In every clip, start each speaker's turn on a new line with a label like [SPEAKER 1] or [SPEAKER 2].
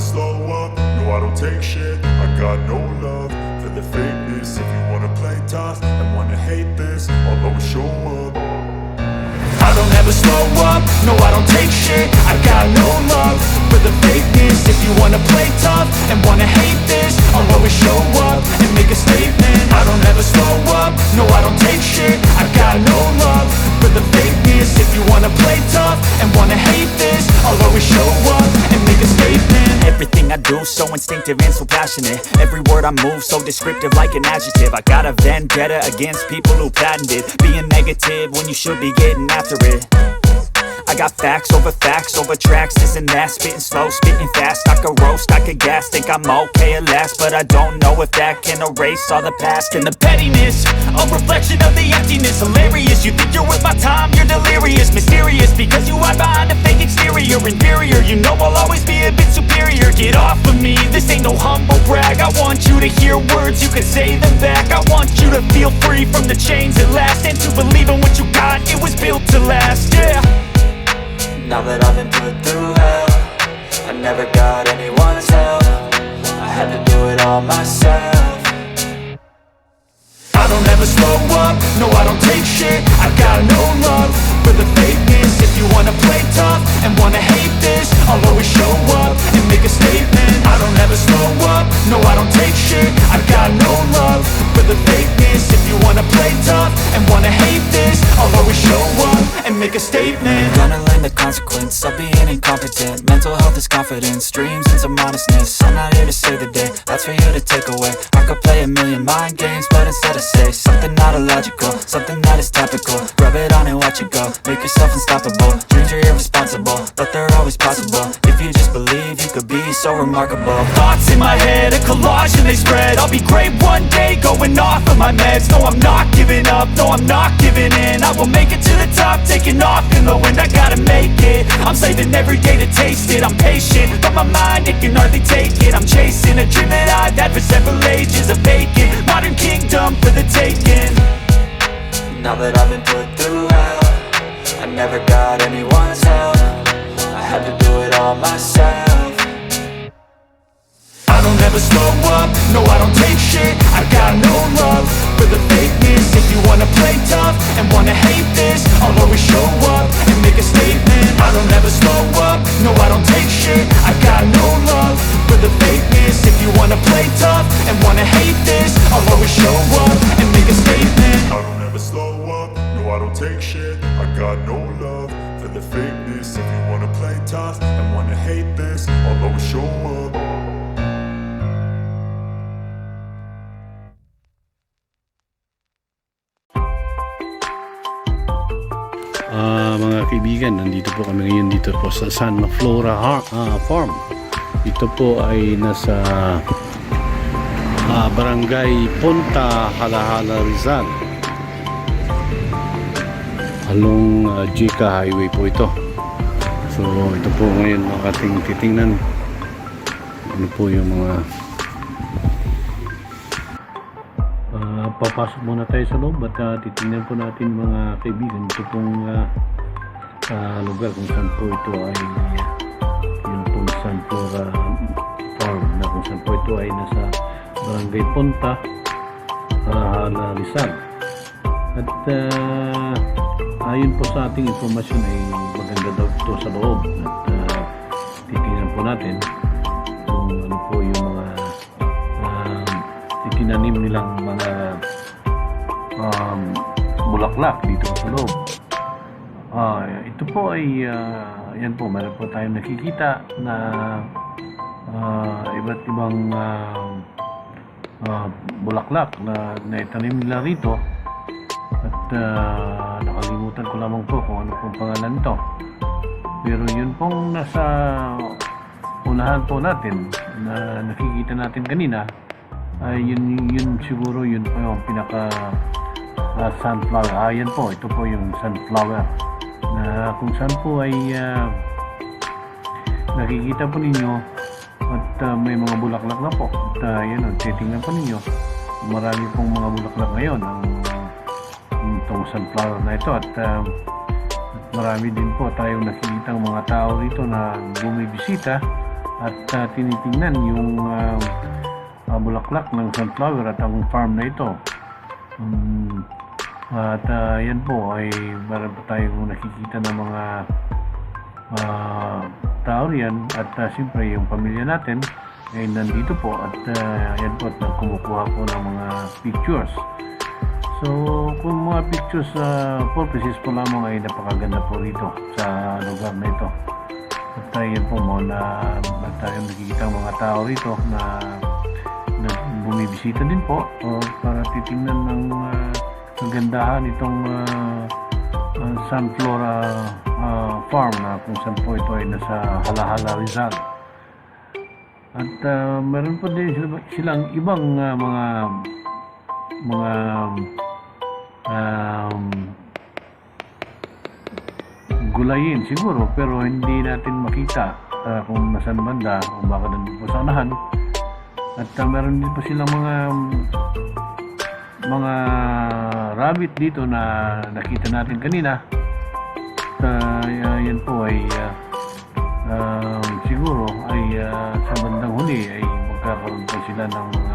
[SPEAKER 1] slow up, no I don't take shit. I got no love for the fakeness. If you wanna play tough and wanna hate this, I'll always show up. I don't ever slow up, no I don't take shit. I got no love for the fakeness. If you wanna play tough and wanna hate this, I'll always show up and make a statement. I don't ever slow up, no I don't take shit. I got no love for the fakeness. If you wanna play tough and wanna hate this, I'll always show up and make a statement.
[SPEAKER 2] Everything I do so instinctive and so passionate. Every word I move so descriptive like an adjective. I got a vendetta against people who patented being negative when you should be getting after it. I got facts over tracks, this and that. Spitting slow, spitting fast. I could roast, I could gas. Think I'm okay at last, but I don't know if that can erase all the past. And the pettiness, a reflection of the emptiness. Hilarious, you think you're worth my time, you're delirious. Mysterious, because you hide behind a fake exterior. Inferior, you know I'll always be a bit superior. Get off of me, this ain't no humble brag. I want you to hear words, you can say them back. I want you to feel free from the chains at last, and to believe in what you got, it was built to last, yeah.
[SPEAKER 3] Now that I've been put through hell, I never got anyone's help. I had to do it all myself.
[SPEAKER 1] I don't ever slow up, no I don't take shit. I got no love for the fakeness. If you wanna play tough and wanna hate this, I'll always show up and make a statement. I don't ever slow up, no I don't take shit. I got no love for the fakeness. If you wanna play tough and wanna hate this, I'll always show up and make a statement.
[SPEAKER 3] Gonna learn the consequence of being incompetent. Mental health is confidence, dreams and some modestness. I'm not here to save the day, that's for you to take away. I could play a million mind games, but instead I say something not illogical, something that is topical. Rub it on and watch it go, make yourself unstoppable. Dreams are irresponsible, but they're always possible. If you just believe, you could be so remarkable.
[SPEAKER 2] Thoughts in my head, a collage and they spread. I'll be great one day, going off of my meds. No, I'm not giving up, no, I'm not giving in. I will make it to the top, taking off in the wind. I gotta make it, I'm saving every day to taste it. I'm patient, but my mind, it can hardly take it. I'm chasing a dream that I've had for several ages. A vacant, modern kingdom for the taking.
[SPEAKER 3] Now that I've been put through hell, I never got anyone's help. I had to do it all myself.
[SPEAKER 1] I don't ever slow up, no I don't take shit. I got no love for the fakeness. If you wanna play tough and wanna hate this, I'll always show up and make a statement. I don't ever slow up, no I don't take shit. I got no love for the fakeness. If you wanna play tough and wanna hate this, I'll always show up and make a statement. I don't ever slow up, no I don't take shit. I got no love for the fakeness. If you wanna play tough and wanna hate this, I'll always show up.
[SPEAKER 4] Mga kaibigan, nandito po kami ngayon dito po sa San Flora Farm. Ito po ay nasa Barangay Punta Halahala, Rizal, along Jica Highway po ito. So ito po ngayon ang ating titingnan. Ano po yung mga papasok muna tayo sa loob at titingnan po natin mga kaibigan ito pong lugar kung saan po ito ay yung pong San Flora Farm, na kung saan po ito ay nasa Barangay Punta Halahala, Rizal. At ayon po sa ating informasyon ay maganda daw ito sa loob at titingnan po natin kung ano po yung mga itinanim nilang mga bulaklak dito sa loob. Ito po ay yan po, meron po tayong nakikita na iba't ibang bulaklak na itanim nila rito at nakalimutan ko lamang po kung ano pong pangalan nito, pero yun pong nasa unahan po natin na nakikita natin kanina ay yun siguro yun po yung pinaka sunflower. Yan po, ito po yung sunflower na kung saan po ay nakikita po ninyo at may mga bulaklak na po at yan, titingnan po ninyo, marami pong mga bulaklak ngayon ang itong sunflower na ito at marami din po tayong nakikita mga tao rito na bumibisita at tinitingnan yung bulaklak ng sunflower at ang farm na ito. At yan po ay meron po tayong nakikita ng mga tao riyan at siyempre yung pamilya natin ay nandito po at yan po at kumukuha po ng mga pictures. So kung mga pictures purposes po lamang ay napakaganda po rito sa lugar na ito. At yan po at tayong nakikita ang mga tao rito na bumibisita din po para titingnan ng kagandahan itong Sunflora farm na kung saan po ito ay nasa Halahala, Rizal. At meron po din silang ibang mga gulayin siguro, pero hindi natin makita kung nasaan banda o baka nandun po sa unahan. At meron din po silang mga rabbit dito na nakita natin kanina. Yan po ay siguro ay sa bandang huli ay magkakaroon po sila ng kung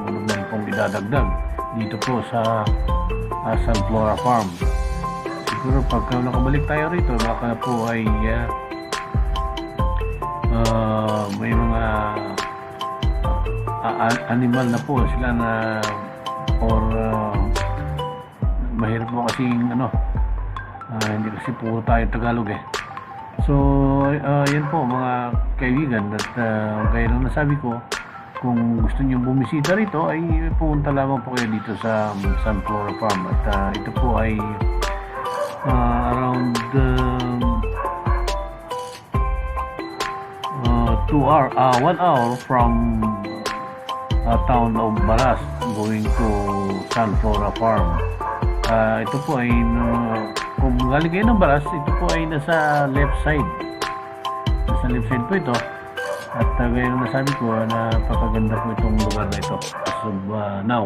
[SPEAKER 4] ano man pong idadagdag dito po sa Sunflora Farm. Siguro pagka nakabalik tayo rito baka po ay may mga animal na po sila na or mahirap po kasing hindi kasi po tayo Tagalog eh. So yan po mga kaibigan at gaya lang nasabi ko, kung gusto niyo bumisita rito ay pumunta lamang po kayo dito sa Sunflora Farm at ito po ay around 1 hour from town of Baras going to Sunflora Farm. Ito po ay kung galing kayo ng Baras, ito po ay nasa left side. Nasa left side po ito. At gaya ng nasabi ko, napakaganda po itong lugar na ito as of now.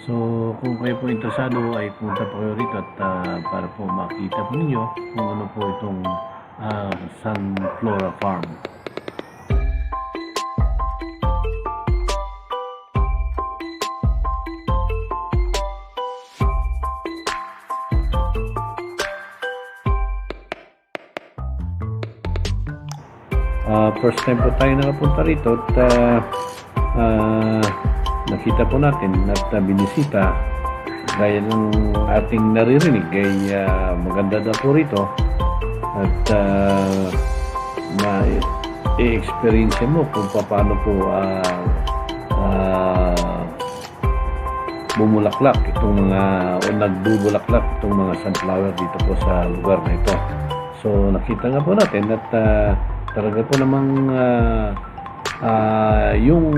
[SPEAKER 4] So kung kayo po interesado ay punta po kayo rito at para po makita po ninyo kung ano po itong Sunflora Farm. First time po tayo nakapunta rito at nakita po natin at binisita gaya ng ating naririnig ay maganda daw po rito at ma-experience mo kung paano po bumulaklak itong mga o nagbubulaklak itong mga sunflower dito po sa lugar na ito. So nakita nga po natin at talaga po namang yung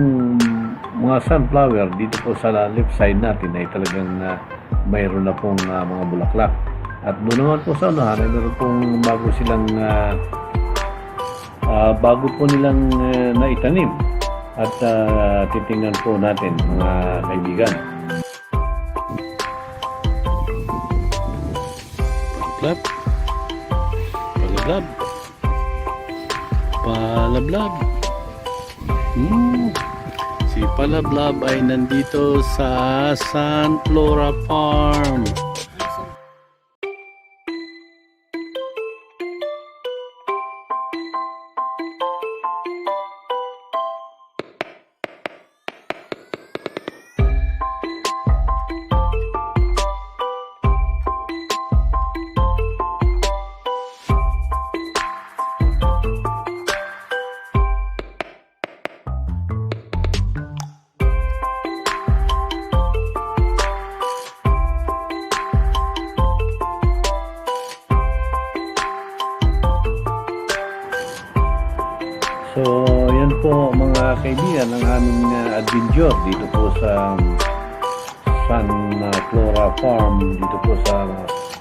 [SPEAKER 4] mga sunflower dito po sa left side natin ay talagang mayroon na pong mga bulaklak. At doon naman po sa unahan ay mayroon pong bago po nilang naitanim. At titingnan po natin mga kaibigan. Palablab. Palablab. Palablab. Si Palablab ay nandito sa Sunflora Farm. So, yan po mga kaibigan ang aming adventure dito po sa Sunflora Farm, dito po sa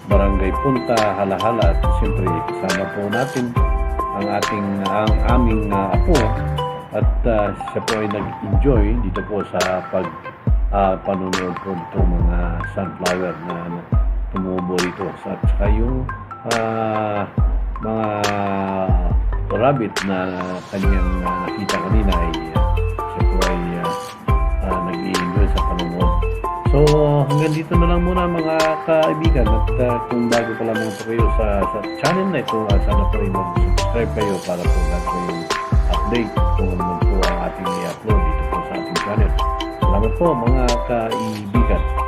[SPEAKER 4] Barangay Punta, Halahala. At siyempre kasama po natin ang aming apo at siya po ay nag-enjoy dito po sa panunood po dito mga sunflower na tumubo dito. At saka yung mga rabbit na kanyang nakita kanina ay siya po ay nag-i-enjoy sa panonood. So hanggang dito na lang muna mga kaibigan, at kung bago pa lamang po kayo sa channel na ito, sana po ay mag-subscribe kayo para po lahat po yung update kung ano man po ang ating i-upload dito po sa ating channel. Salamat po mga kaibigan.